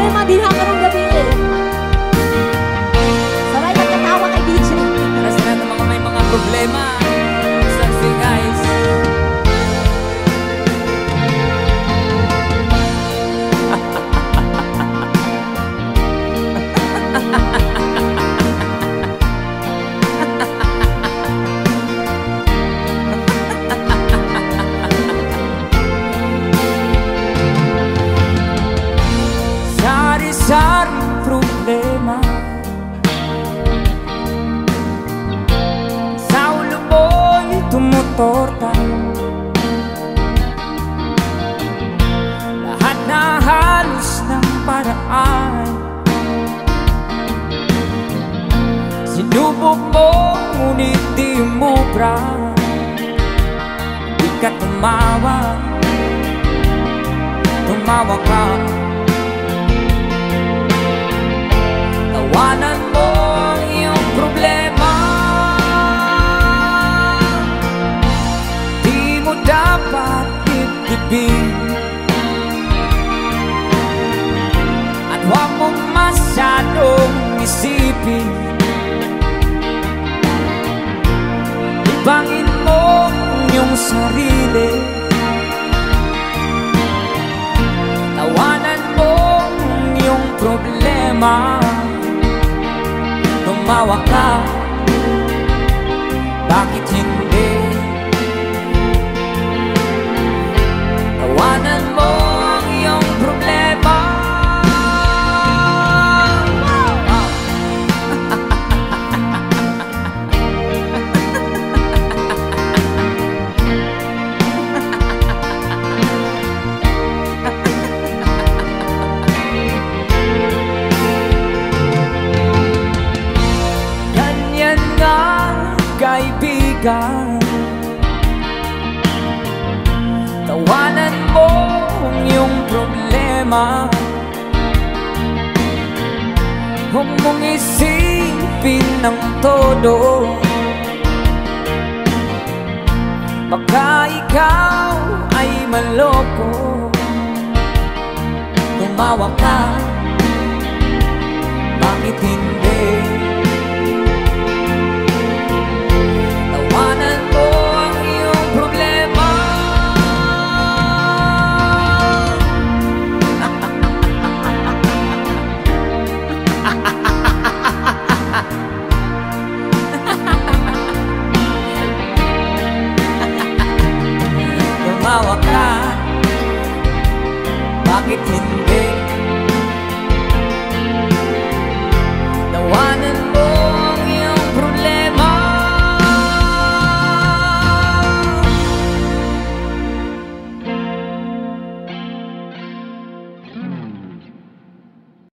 problema din ha karong gabi eh. Sabay nagkatawa kay DJ. Para sa lahat ng mga may mga problema, saksi guys. Sari-saring problema sa ulo mo'y tumutorta. Lahat na halos ng paraan sinubok mo, ngunit di umubra. Di ka tumawa, tumawa ka. Tawanan mo ang iyong problema. Di mo dapat itibig at huwag mong masyadong isipin. Ibangin mo ang iyong sarili. Tawanan mo ang iyong problema. Tumawa ka, bakit hindi? Tawanan mo ang iyong problema. Kaibigan, tawanan mo ang iyong problema. Huwag mong isipin ng todo, baka ikaw ay maloko. Tumawa ka, bakit hindi? Tawanan mo ang iyong problema. Tumawa ka, bakit hindi?